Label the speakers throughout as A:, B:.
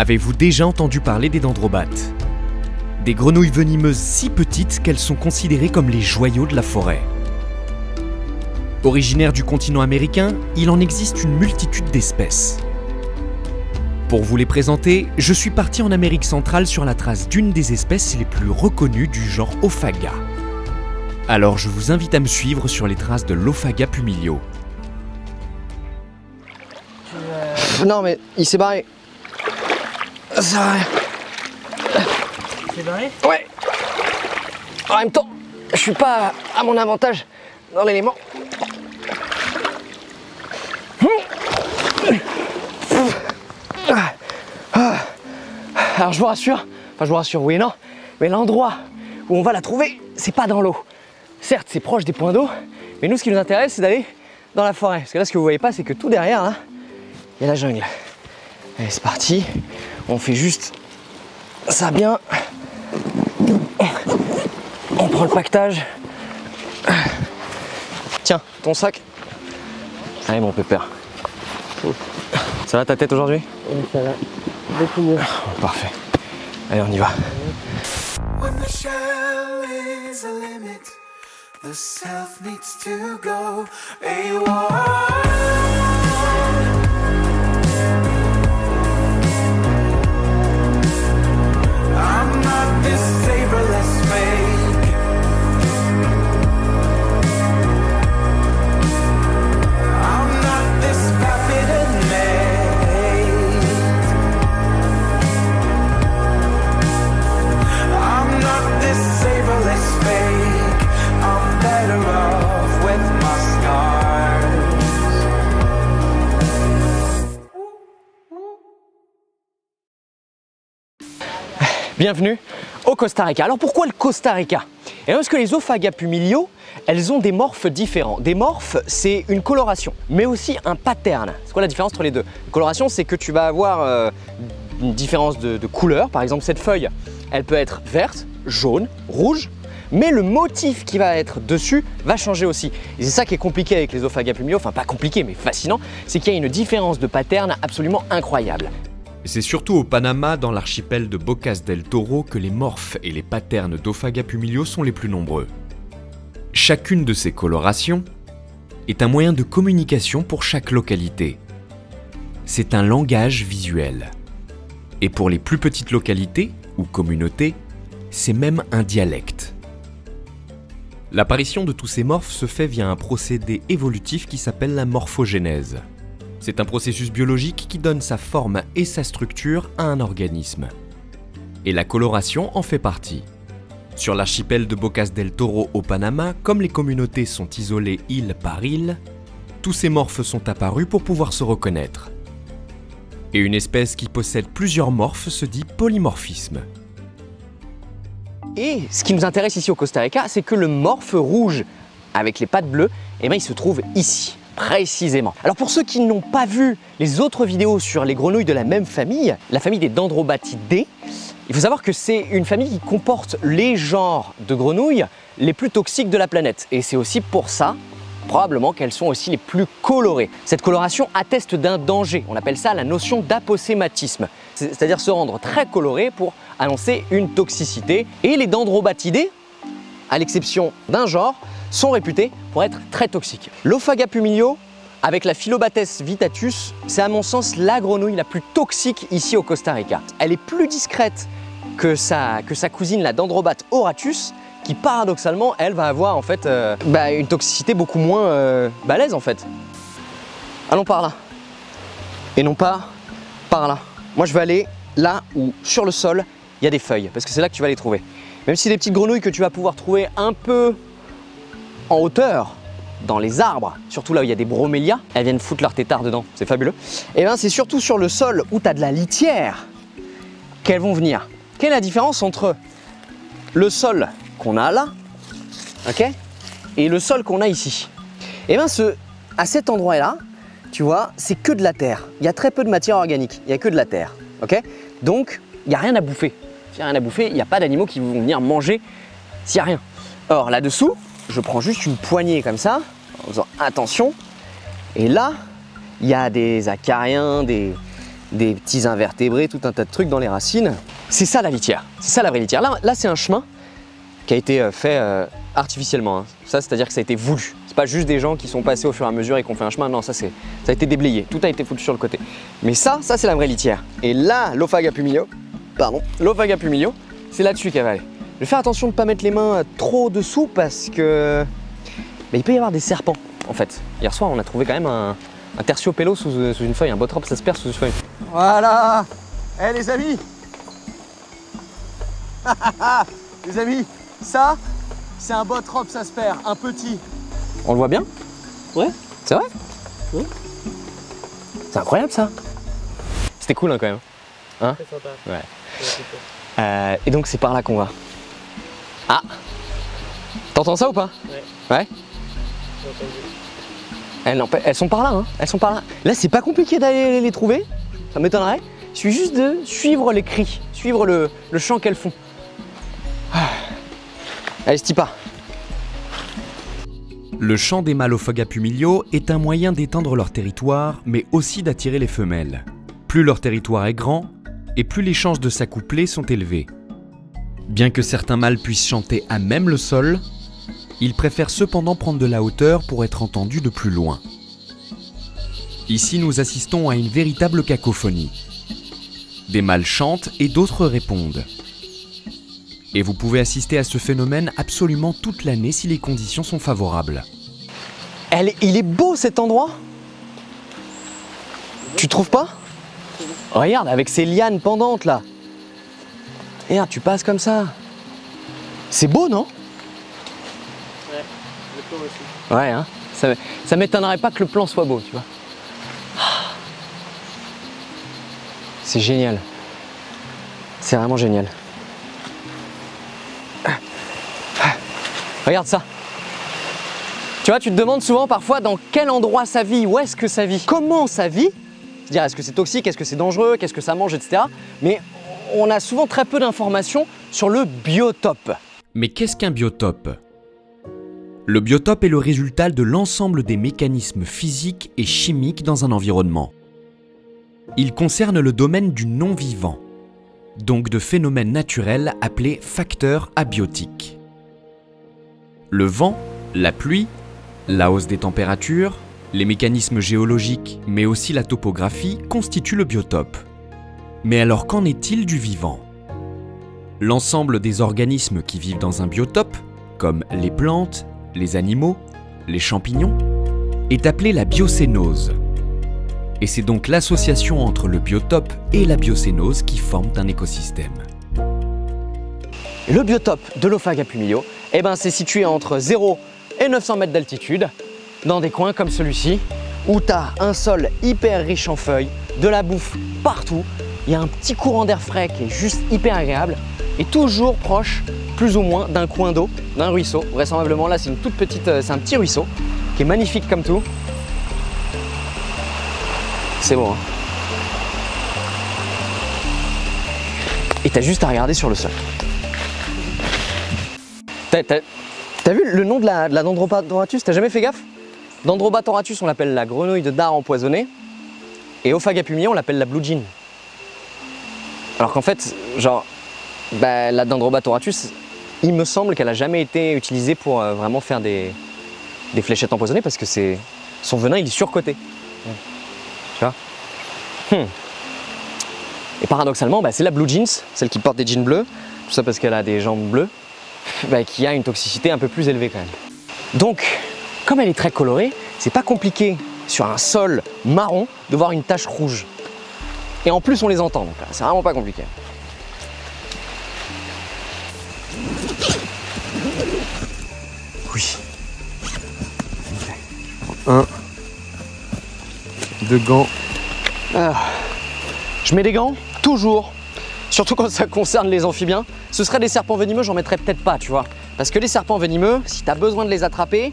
A: Avez-vous déjà entendu parler des dendrobates? Des grenouilles venimeuses si petites qu'elles sont considérées comme les joyaux de la forêt. Originaires du continent américain, il en existe une multitude d'espèces. Pour vous les présenter, je suis parti en Amérique centrale sur la trace d'une des espèces les plus reconnues du genre Ophaga. Alors je vous invite à me suivre sur les traces de l'Ophaga pumilio.
B: Non mais il s'est barré. Ça va rien.
C: C'est barré?
B: Ouais. En même temps, je suis pas à mon avantage dans l'élément. Alors je vous rassure, oui et non, mais l'endroit où on va la trouver, c'est pas dans l'eau. Certes, c'est proche des points d'eau, mais nous ce qui nous intéresse, c'est d'aller dans la forêt. Parce que là, ce que vous voyez pas, c'est que tout derrière, là, il y a la jungle. Allez, c'est parti. On fait juste ça bien. On prend le pactage. Tiens, ton sac. Allez, mon pépère. Ça va ta tête aujourd'hui?
C: Oui, ça va. Beaucoup mieux.
B: Parfait. Allez, on y va.
D: When the shell is a limit, the self needs to go AWOL. I'm not this saberless fake. I'm not this vapid and made. I'm not this saberless fake. I'm better off with my scars.
B: Bienvenue au Costa Rica. Alors pourquoi le Costa Rica? Et parce que les Ophaga pumilio, elles ont des morphes différents. Des morphes, c'est une coloration, mais aussi un pattern. C'est quoi la différence entre les deux? La coloration, c'est que tu vas avoir une différence de couleur. Par exemple, cette feuille, elle peut être verte, jaune, rouge, mais le motif qui va être dessus va changer aussi. Et c'est ça qui est compliqué avec les Ophaga pumilio, enfin pas compliqué, mais fascinant, c'est qu'il y a une différence de pattern absolument incroyable.
A: C'est surtout au Panama, dans l'archipel de Bocas del Toro, que les morphes et les patterns d'Ophaga pumilio sont les plus nombreux. Chacune de ces colorations est un moyen de communication pour chaque localité. C'est un langage visuel. Et pour les plus petites localités ou communautés, c'est même un dialecte. L'apparition de tous ces morphes se fait via un procédé évolutif qui s'appelle la morphogénèse. C'est un processus biologique qui donne sa forme et sa structure à un organisme. Et la coloration en fait partie. Sur l'archipel de Bocas del Toro au Panama, comme les communautés sont isolées île par île, tous ces morphes sont apparus pour pouvoir se reconnaître. Et une espèce qui possède plusieurs morphes se dit polymorphisme.
B: Et ce qui nous intéresse ici au Costa Rica, c'est que le morphe rouge avec les pattes bleues, eh ben, il se trouve ici. Précisément. Alors pour ceux qui n'ont pas vu les autres vidéos sur les grenouilles de la même famille, la famille des Dendrobatidae, il faut savoir que c'est une famille qui comporte les genres de grenouilles les plus toxiques de la planète. Et c'est aussi pour ça, probablement, qu'elles sont aussi les plus colorées. Cette coloration atteste d'un danger. On appelle ça la notion d'aposématisme. C'est-à-dire se rendre très coloré pour annoncer une toxicité. Et les Dendrobatidae, à l'exception d'un genre, sont réputés pour être très toxiques. L'Ophaga pumilio, avec la Phyllobates vitatus, c'est à mon sens la grenouille la plus toxique ici au Costa Rica. Elle est plus discrète que sa cousine, la Dendrobate auratus, qui paradoxalement, elle va avoir en fait une toxicité beaucoup moins balèze en fait. Allons par là. Et non pas par là. Moi je vais aller là où sur le sol, il y a des feuilles, parce que c'est là que tu vas les trouver. Même si des petites grenouilles que tu vas pouvoir trouver un peu en hauteur, dans les arbres, surtout là où il y a des bromélias, elles viennent foutre leur tétard dedans, c'est fabuleux. Et bien c'est surtout sur le sol où tu as de la litière qu'elles vont venir. Quelle est la différence entre le sol qu'on a là, ok, et le sol qu'on a ici? Et bien à cet endroit-là, tu vois, c'est que de la terre. Il y a très peu de matière organique, il n'y a que de la terre, ok? Donc, il n'y a rien à bouffer. S'il n'y a rien à bouffer, il n'y a pas d'animaux qui vont venir manger s'il n'y a rien. Or, là-dessous, je prends juste une poignée comme ça, en faisant attention. Et là, il y a des acariens, des des petits invertébrés, tout un tas de trucs dans les racines. C'est ça la litière, c'est ça la vraie litière. Là c'est un chemin qui a été fait artificiellement. Hein. Ça, c'est-à-dire que ça a été voulu. C'est pas juste des gens qui sont passés au fur et à mesure et qui ont fait un chemin. Non, ça a été déblayé. Tout a été foutu sur le côté. Mais ça c'est la vraie litière. Et là, l'Ophaga pumilio, c'est là-dessus qu'elle va aller. Je vais faire attention de ne pas mettre les mains trop dessous parce que il peut y avoir des serpents en fait. Hier soir, on a trouvé quand même un tertiopelo sous une feuille, un botrop, ça se perd sous une feuille. Voilà. Eh les amis. Les amis, ça, c'est un botrop, ça se perd, un petit. On le voit bien?
C: Ouais.
B: C'est vrai?
C: Oui.
B: C'est incroyable ça. C'était cool hein, quand même. Hein?
C: Très sympa.
B: Ouais. Et donc c'est par là qu'on va. Ah! T'entends ça ou pas?
C: Ouais.
B: Ouais?
C: J'ai entendu.
B: Elles sont par là, hein. Elles sont par là. Là, c'est pas compliqué d'aller les trouver. Ça m'étonnerait. Il suffit juste de suivre les cris, suivre le chant qu'elles font. Ah. Allez, Stipa.
A: Le chant des mâles Ophaga pumilio est un moyen d'étendre leur territoire, mais aussi d'attirer les femelles. Plus leur territoire est grand, et plus les chances de s'accoupler sont élevées. Bien que certains mâles puissent chanter à même le sol, ils préfèrent cependant prendre de la hauteur pour être entendus de plus loin. Ici, nous assistons à une véritable cacophonie. Des mâles chantent et d'autres répondent. Et vous pouvez assister à ce phénomène absolument toute l'année si les conditions sont favorables.
B: Il est beau cet endroit. Tu trouves pas? Regarde, avec ces lianes pendantes là. Regarde, tu passes comme ça. C'est beau, non?
C: Ouais, le plan aussi.
B: Ouais, hein. Ça m'étonnerait pas que le plan soit beau, tu vois. C'est génial. C'est vraiment génial. Regarde ça. Tu vois, tu te demandes souvent parfois dans quel endroit ça vit, où est-ce que ça vit, comment ça vit. C'est-à-dire, est-ce que c'est toxique, est-ce que c'est dangereux, qu'est-ce que ça mange, etc. Mais on a souvent très peu d'informations sur le biotope.
A: Mais qu'est-ce qu'un biotope ? Le biotope est le résultat de l'ensemble des mécanismes physiques et chimiques dans un environnement. Il concerne le domaine du non-vivant, donc de phénomènes naturels appelés facteurs abiotiques. Le vent, la pluie, la hausse des températures, les mécanismes géologiques, mais aussi la topographie constituent le biotope. Mais alors qu'en est-il du vivant ? L'ensemble des organismes qui vivent dans un biotope, comme les plantes, les animaux, les champignons, est appelé la biocénose. Et c'est donc l'association entre le biotope et la biocénose qui forment un écosystème.
B: Le biotope de l'Ophaga pumilio, c'est situé entre 0 et 900 mètres d'altitude, dans des coins comme celui-ci, où tu as un sol hyper riche en feuilles, de la bouffe partout, il y a un petit courant d'air frais qui est juste hyper agréable, et toujours proche, plus ou moins, d'un coin d'eau, d'un ruisseau. Vraisemblablement, là, c'est une toute petite, c'est un petit ruisseau, qui est magnifique comme tout. C'est beau, hein. Et t'as juste à regarder sur le sol. T'as vu le nom de la Dendrobatoratus? T'as jamais fait gaffe? Dendrobatoratus, on l'appelle la grenouille de dard empoisonnée. Et Ophaga pumilio, on l'appelle la blue jean. Alors qu'en fait, genre, la Dendrobatoratus, il me semble qu'elle a jamais été utilisée pour vraiment faire des fléchettes empoisonnées parce que son venin, il est surcoté. Tu vois? Et paradoxalement, c'est la blue jeans, celle qui porte des jeans bleus, tout ça parce qu'elle a des jambes bleues, qui a une toxicité un peu plus élevée quand même. Donc, comme elle est très colorée, c'est pas compliqué sur un sol marron de voir une tache rouge. Et en plus, on les entend, donc c'est vraiment pas compliqué. Oui. 1, 2 gants. Je mets des gants, toujours. Surtout quand ça concerne les amphibiens. Ce serait des serpents venimeux, j'en mettrais peut-être pas, tu vois. Parce que les serpents venimeux, si tu as besoin de les attraper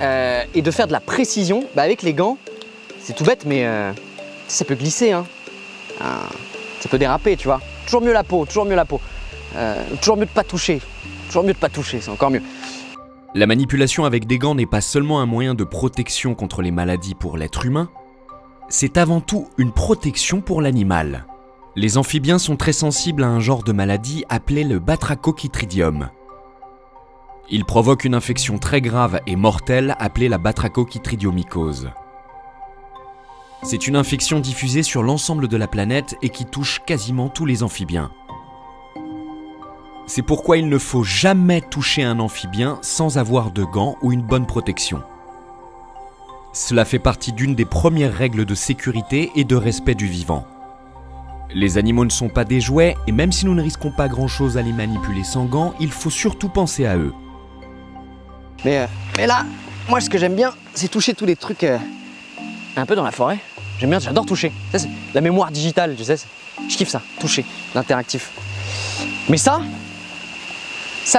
B: et de faire de la précision, avec les gants, c'est tout bête, mais ça peut glisser, hein. Ça peut déraper, tu vois. Toujours mieux la peau, toujours mieux la peau. Toujours mieux de pas toucher. Toujours mieux de pas toucher, c'est encore mieux.
A: La manipulation avec des gants n'est pas seulement un moyen de protection contre les maladies pour l'être humain, c'est avant tout une protection pour l'animal. Les amphibiens sont très sensibles à un genre de maladie appelé le batrachochytridium. Il provoque une infection très grave et mortelle appelée la batrachochytridiomycose. C'est une infection diffusée sur l'ensemble de la planète et qui touche quasiment tous les amphibiens. C'est pourquoi il ne faut jamais toucher un amphibien sans avoir de gants ou une bonne protection. Cela fait partie d'une des premières règles de sécurité et de respect du vivant. Les animaux ne sont pas des jouets et même si nous ne risquons pas grand-chose à les manipuler sans gants, il faut surtout penser à eux.
B: Mais là, moi ce que j'aime bien, c'est toucher tous les trucs un peu dans la forêt. J'aime bien, j'adore toucher. Ça, c'est la mémoire digitale, tu sais. Je kiffe ça, toucher, l'interactif. Mais ça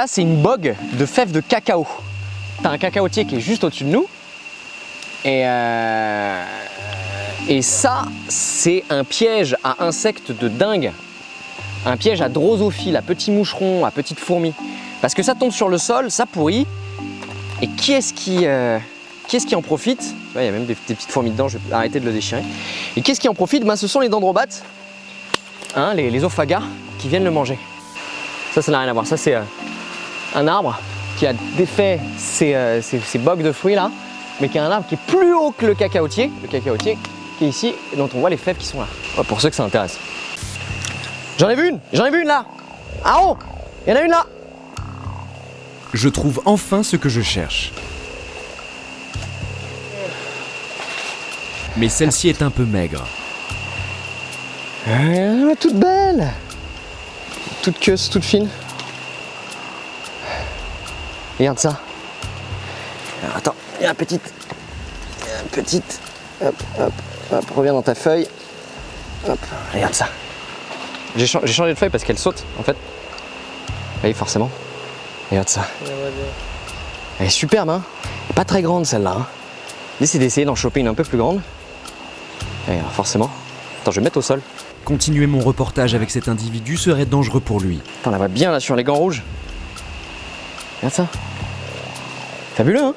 B: c'est une bogue de fèves de cacao. T'as un cacaotier qui est juste au-dessus de nous. Et ça, c'est un piège à insectes de dingue. Un piège à drosophiles, à petits moucherons, à petites fourmis. Parce que ça tombe sur le sol, ça pourrit. Et qui est-ce qui en profite? Il y a même des petites fourmis dedans, je vais arrêter de le déchirer. Et qui est-ce qui en profite? Ben, ce sont les dendrobates, hein, les ophagas, qui viennent le manger. Ça n'a rien à voir. Ça, c'est un arbre qui a défait ces bogues de fruits là, mais qui a un arbre qui est plus haut que le cacaotier qui est ici, et dont on voit les fèves qui sont là. Ouais, pour ceux que ça intéresse. J'en ai vu une là. Ah oh, il y en a une là.
A: Je trouve enfin ce que je cherche. Mais celle-ci est un peu maigre.
B: Toute belle. Toute queuse, toute fine. Regarde ça. Alors, attends, il y a une petite. Hop, hop, hop, reviens dans ta feuille. Hop, regarde ça. J'ai changé de feuille parce qu'elle saute en fait. Oui, forcément. Regarde ça. Elle est superbe, hein. Pas très grande celle-là. Hein. L'idée c'est d'essayer d'en choper une un peu plus grande. Et alors, forcément. Attends, je vais mettre au sol.
A: Continuer mon reportage avec cet individu serait dangereux pour lui.
B: On la voit bien là sur les gants rouges. Regarde ça. Fabuleux, hein?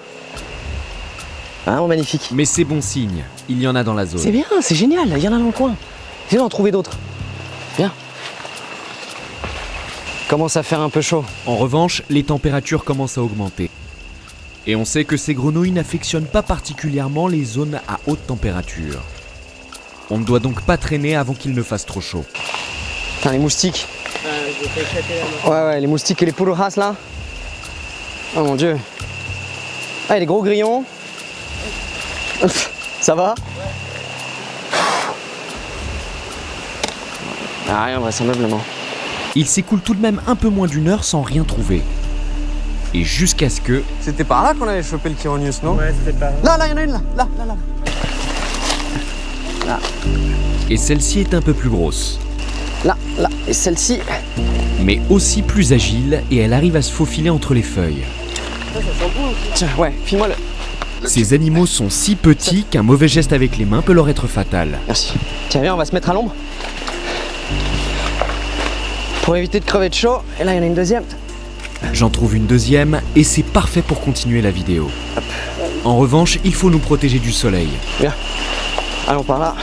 B: Vraiment magnifique.
A: Mais c'est bon signe, il y en a dans la zone.
B: C'est bien, c'est génial, il y en a dans le coin. Essayez d'en trouver d'autres. Bien. Commence à faire un peu chaud.
A: En revanche, les températures commencent à augmenter. Et on sait que ces grenouilles n'affectionnent pas particulièrement les zones à haute température. On ne doit donc pas traîner avant qu'il ne fasse trop chaud.
B: Putain, les moustiques.
C: Je vais éclater la main.
B: Ouais, les moustiques et les pulgas là. Oh mon dieu. Ah, et les gros grillons. Ça va? Ah, rien vraisemblablement.
A: Il s'écoule tout de même un peu moins d'une heure sans rien trouver. Et jusqu'à ce que...
B: C'était par là qu'on avait chopé le Chironius, non?
C: Ouais, c'était par là.
B: Là, il y en a une là. Là. Là.
A: Et celle-ci est un peu plus grosse.
B: Là. Et celle-ci.
A: Mais aussi plus agile et elle arrive à se faufiler entre les feuilles.
C: Ça sent bon aussi.
B: Tiens, ouais, file-moi le...
A: Ces animaux sont si petits qu'un mauvais geste avec les mains peut leur être fatal.
B: Merci. Tiens, viens, on va se mettre à l'ombre. Pour éviter de crever de chaud. Et là, il y en a une deuxième.
A: J'en trouve une deuxième et c'est parfait pour continuer la vidéo. En revanche, il faut nous protéger du soleil.
B: Viens. Allons par là.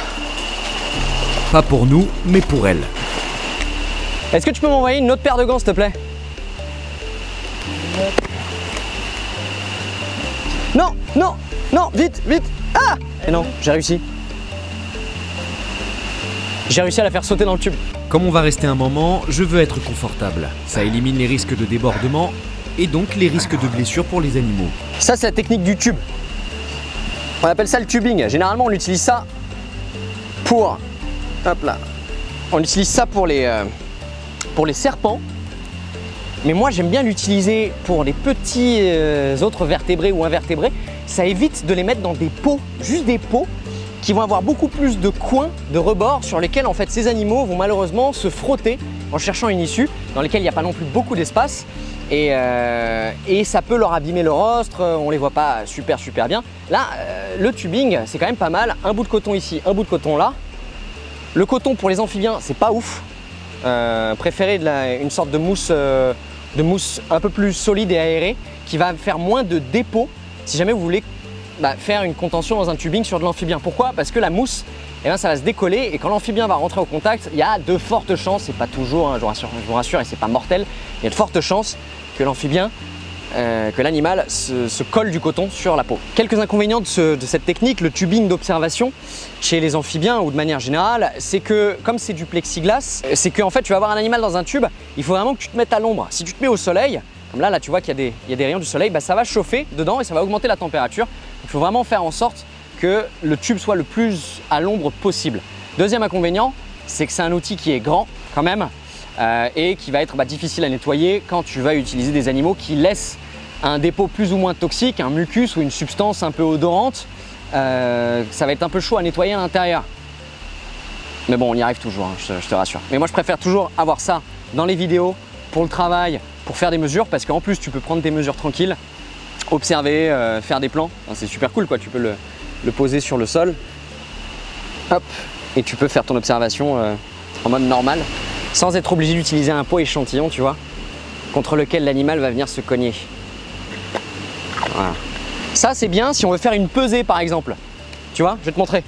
A: Pas pour nous, mais pour elle.
B: Est-ce que tu peux m'envoyer une autre paire de gants, s'il te plaît? Non, vite. Ah! Et non, j'ai réussi. J'ai réussi à la faire sauter dans le tube.
A: Comme on va rester un moment, je veux être confortable. Ça élimine les risques de débordement et donc les risques de blessures pour les animaux.
B: Ça, c'est la technique du tube. On appelle ça le tubing. Généralement, on utilise ça pour... Hop là. On utilise ça pour les serpents. Mais moi, j'aime bien l'utiliser pour les petits autres vertébrés ou invertébrés. Ça évite de les mettre dans des pots, juste des pots, qui vont avoir beaucoup plus de coins, de rebords, sur lesquels en fait ces animaux vont malheureusement se frotter en cherchant une issue, dans lesquels il n'y a pas non plus beaucoup d'espace. Et ça peut leur abîmer le rostre, on les voit pas super bien. Là, le tubing, c'est quand même pas mal. Un bout de coton ici, un bout de coton là. Le coton pour les amphibiens, c'est pas ouf. Préférez une sorte de mousse un peu plus solide et aérée, qui va faire moins de dépôts si jamais vous voulez faire une contention dans un tubing sur de l'amphibien. Pourquoi? Parce que la mousse, eh ben, ça va se décoller et quand l'amphibien va rentrer au contact, il y a de fortes chances, c'est pas toujours, hein, je vous rassure, et c'est pas mortel, il y a de fortes chances que l'amphibien, que l'animal se colle du coton sur la peau. Quelques inconvénients de cette technique, le tubing d'observation chez les amphibiens ou de manière générale, c'est que comme c'est du plexiglas, c'est qu'en fait tu vas avoir un animal dans un tube, il faut vraiment que tu te mettes à l'ombre. Si tu te mets au soleil, comme là tu vois qu'il y a des rayons du soleil, ça va chauffer dedans et ça va augmenter la température. Il faut vraiment faire en sorte que le tube soit le plus à l'ombre possible. Deuxième inconvénient, c'est que c'est un outil qui est grand quand même et qui va être difficile à nettoyer quand tu vas utiliser des animaux qui laissent un dépôt plus ou moins toxique, un mucus ou une substance un peu odorante. Ça va être un peu chaud à nettoyer à l'intérieur. Mais bon, on y arrive toujours, hein, je te rassure. Mais moi, je préfère toujours avoir ça dans les vidéos pour le travail, pour faire des mesures, parce qu'en plus, tu peux prendre tes mesures tranquilles, observer, faire des plans. Enfin, c'est super cool, quoi. Tu peux le poser sur le sol, hop, et tu peux faire ton observation en mode normal, sans être obligé d'utiliser un pot échantillon, tu vois, contre lequel l'animal va venir se cogner. Voilà. Ça, c'est bien si on veut faire une pesée, par exemple. Tu vois, je vais te montrer.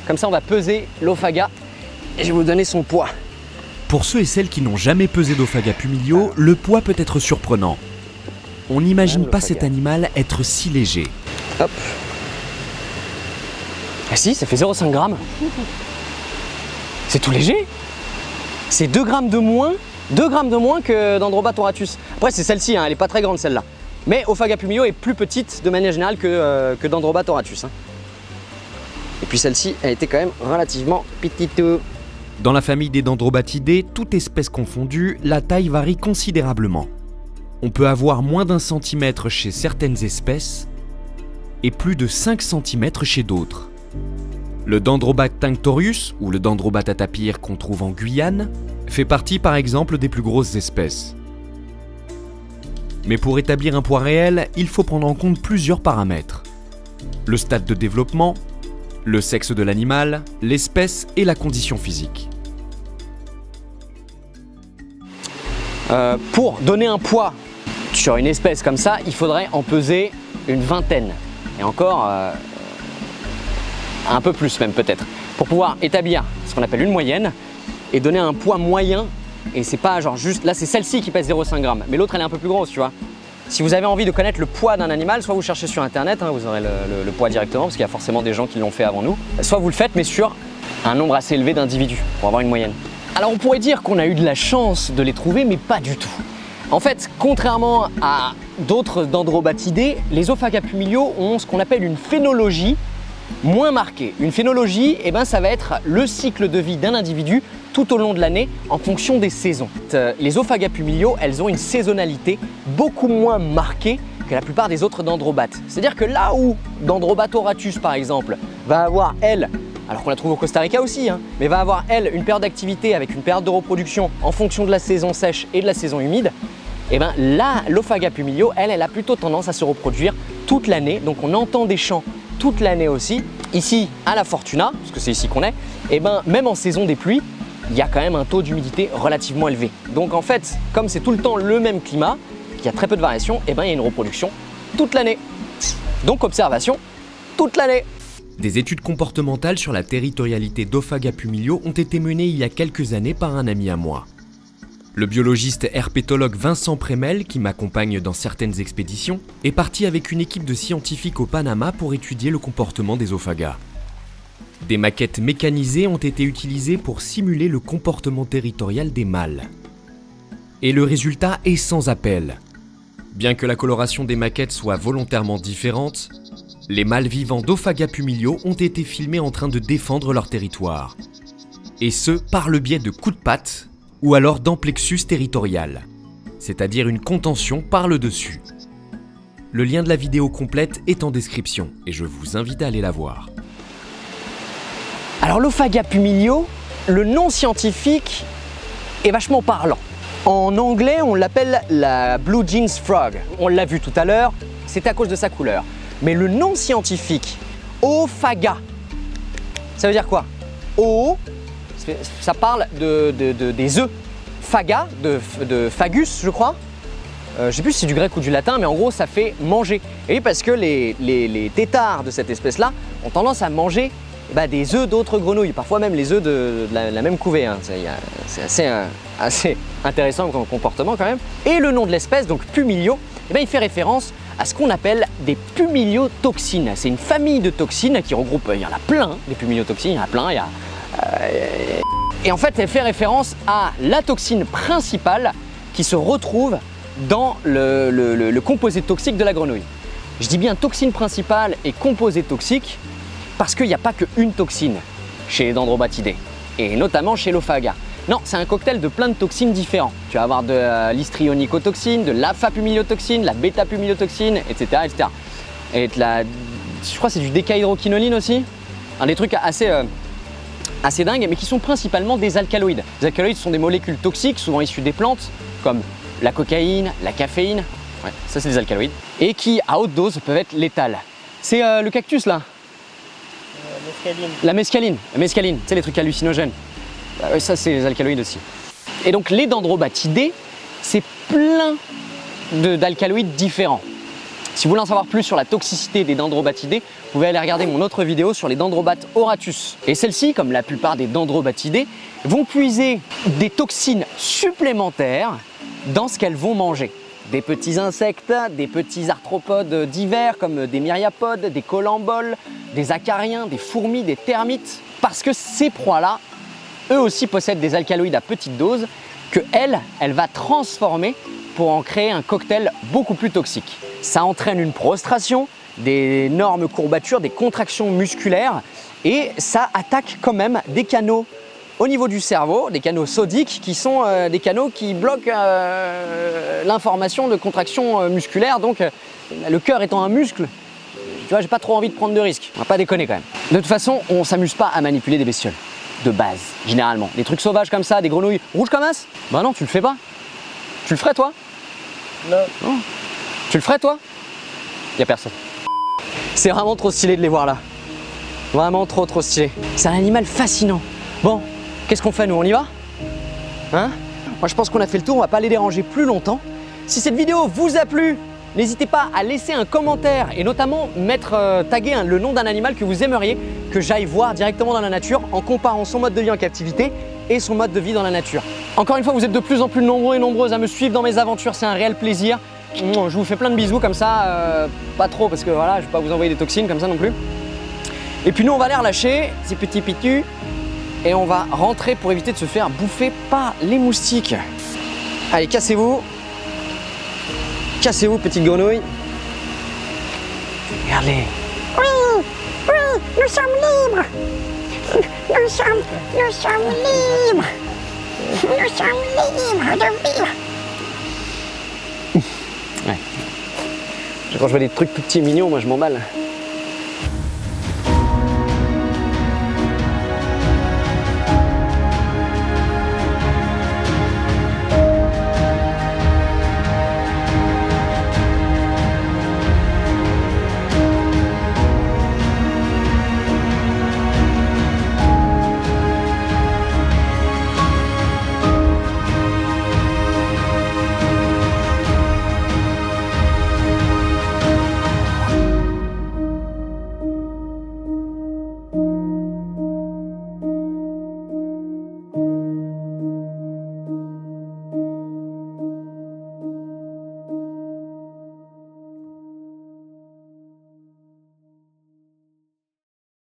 B: Comme ça, on va peser l'Ophaga et je vais vous donner son poids.
E: Pour ceux et celles qui n'ont jamais pesé d'Ophaga pumilio, le poids peut être surprenant. On n'imagine pas cet animal être si léger.
B: Hop. Ah si, ça fait 0,5 grammes. C'est tout léger. C'est 2 grammes de moins, que Dendrobatoratus. Après, c'est celle-ci, hein, elle n'est pas très grande celle-là. Mais Ophaga pumilio est plus petite de manière générale que Dendrobatoratus. Hein. Et puis celle-ci, elle était quand même relativement petite.
E: Dans la famille des Dendrobatidés, toute espèce confondue, la taille varie considérablement. On peut avoir moins d'1 centimètre chez certaines espèces et plus de 5 cm chez d'autres. Le Dendrobat tinctorius, ou le Dendrobat à tapir qu'on trouve en Guyane, fait partie par exemple des plus grosses espèces. Mais pour établir un poids réel, il faut prendre en compte plusieurs paramètres. Le stade de développement, le sexe de l'animal, l'espèce et la condition physique.
B: Pour donner un poids sur une espèce comme ça, il faudrait en peser une vingtaine. Et encore, un peu plus même peut-être. Pour pouvoir établir ce qu'on appelle une moyenne et donner un poids moyen. Et c'est pas genre juste, là c'est celle-ci qui pèse 0,5 g, mais l'autre elle est un peu plus grosse, tu vois. Si vous avez envie de connaître le poids d'un animal, soit vous cherchez sur internet, hein, vous aurez le poids directement, parce qu'il y a forcément des gens qui l'ont fait avant nous, soit vous le faites, mais sur un nombre assez élevé d'individus, pour avoir une moyenne. Alors on pourrait dire qu'on a eu de la chance de les trouver, mais pas du tout. En fait, contrairement à d'autres Dendrobatidés, les Ophaga pumilio ont ce qu'on appelle une phénologie moins marquée. Une phénologie, eh ben, ça va être le cycle de vie d'un individu tout au long de l'année en fonction des saisons. Les Ophaga pumilio, elles ont une saisonnalité beaucoup moins marquée que la plupart des autres dendrobates. C'est-à-dire que là où Dendrobatoratus par exemple va avoir elle, alors qu'on la trouve au Costa Rica aussi, hein, mais va avoir elle une période d'activité avec une période de reproduction en fonction de la saison sèche et de la saison humide, et bien là l'Ophaga pumilio, elle a plutôt tendance à se reproduire toute l'année, donc on entend des chants toute l'année aussi. Ici à la Fortuna, parce que c'est ici qu'on est, et ben même en saison des pluies, il y a quand même un taux d'humidité relativement élevé. Donc en fait, comme c'est tout le temps le même climat, qu'il y a très peu de variations, et ben il y a une reproduction toute l'année. Donc observation toute l'année.
E: Des études comportementales sur la territorialité d'Ophaga pumilio ont été menées il y a quelques années par un ami à moi. Le biologiste herpétologue Vincent Prémel, qui m'accompagne dans certaines expéditions, est parti avec une équipe de scientifiques au Panama pour étudier le comportement des ophagas. Des maquettes mécanisées ont été utilisées pour simuler le comportement territorial des mâles. Et le résultat est sans appel. Bien que la coloration des maquettes soit volontairement différente, les mâles vivants d'Ophaga pumilio ont été filmés en train de défendre leur territoire. Et ce, par le biais de coups de patte, ou alors d'amplexus territorial, c'est-à-dire une contention par le dessus. Le lien de la vidéo complète est en description et je vous invite à aller la voir.
B: Alors l'Ophaga pumilio, le nom scientifique est vachement parlant. En anglais, on l'appelle la Blue Jeans Frog. On l'a vu tout à l'heure, c'est à cause de sa couleur. Mais le nom scientifique, Ophaga, ça veut dire quoi? Ça parle des œufs. Phaga, de phagus, je crois. je sais plus si c'est du grec ou du latin, mais en gros ça fait manger. Et oui, parce que les têtards de cette espèce-là ont tendance à manger des œufs d'autres grenouilles, parfois même les œufs de la même couvée. Hein. C'est assez intéressant comme comportement quand même. Et le nom de l'espèce, donc Pumilio, il fait référence à ce qu'on appelle des pumiliotoxines. C'est une famille de toxines qui regroupe, il y en a plein, des pumiliotoxines, il y en a plein. Et en fait, elle fait référence à la toxine principale qui se retrouve dans le composé toxique de la grenouille. Je dis bien toxine principale et composé toxique parce qu'il n'y a pas qu'une toxine chez les Dendrobatidés, et notamment chez l'Ophaga. Non, c'est un cocktail de plein de toxines différents. Tu vas avoir de l'histrionicotoxine, de l'alpha-pumiliotoxine, la bêta-pumiliotoxine, etc., etc. Et je crois que c'est du décahydroquinoline aussi. Des trucs assez dingues, mais qui sont principalement des alcaloïdes. Les alcaloïdes sont des molécules toxiques, souvent issues des plantes, comme la cocaïne, la caféine. Ouais, ça c'est des alcaloïdes. Et qui, à haute dose, peuvent être létales. C'est le cactus là. La mescaline. La mescaline, tu sais, les trucs hallucinogènes. Ça, c'est les alcaloïdes aussi. Et donc, les Dendrobatidés, c'est plein d'alcaloïdes différents. Si vous voulez en savoir plus sur la toxicité des Dendrobatidés, vous pouvez aller regarder mon autre vidéo sur les Dendrobates auratus. Et celles-ci, comme la plupart des Dendrobatidés, vont puiser des toxines supplémentaires dans ce qu'elles vont manger. Des petits insectes, des petits arthropodes divers comme des myriapodes, des colamboles, des acariens, des fourmis, des termites. Parce que ces proies-là, eux aussi possèdent des alcaloïdes à petite dose que elle va transformer pour en créer un cocktail beaucoup plus toxique. Ça entraîne une prostration, des énormes courbatures, des contractions musculaires et ça attaque quand même des canaux au niveau du cerveau, des canaux sodiques qui sont des canaux qui bloquent l'information de contraction musculaire. Donc le cœur étant un muscle, tu vois, j'ai pas trop envie de prendre de risques. On va pas déconner quand même. De toute façon, on s'amuse pas à manipuler des bestioles. De base, généralement. Des trucs sauvages comme ça, des grenouilles rouges comme as. Bah non, tu le fais pas. Tu le ferais toi? Non. Tu le ferais toi? Y a personne. C'est vraiment trop stylé de les voir là. Vraiment trop stylé. C'est un animal fascinant. Bon, qu'est-ce qu'on fait nous? On y va? Hein? Moi je pense qu'on a fait le tour, on va pas les déranger plus longtemps. Si cette vidéo vous a plu, n'hésitez pas à laisser un commentaire et notamment taguer le nom d'un animal que vous aimeriez que j'aille voir directement dans la nature en comparant son mode de vie en captivité et son mode de vie dans la nature. Encore une fois, vous êtes de plus en plus nombreux et nombreuses à me suivre dans mes aventures, c'est un réel plaisir. Je vous fais plein de bisous comme ça, pas trop parce que voilà, je vais pas vous envoyer des toxines comme ça non plus. Et puis nous on va les relâcher, ces petits pitus, et on va rentrer pour éviter de se faire bouffer par les moustiques. Allez, cassez-vous. Cassez-vous, petite grenouille. Regardez.
F: Oui, nous sommes libres. Nous sommes libres. Nous sommes libres de vivre.
B: Ouais. Quand je vois des trucs tout petits et mignons, moi je m'emballe.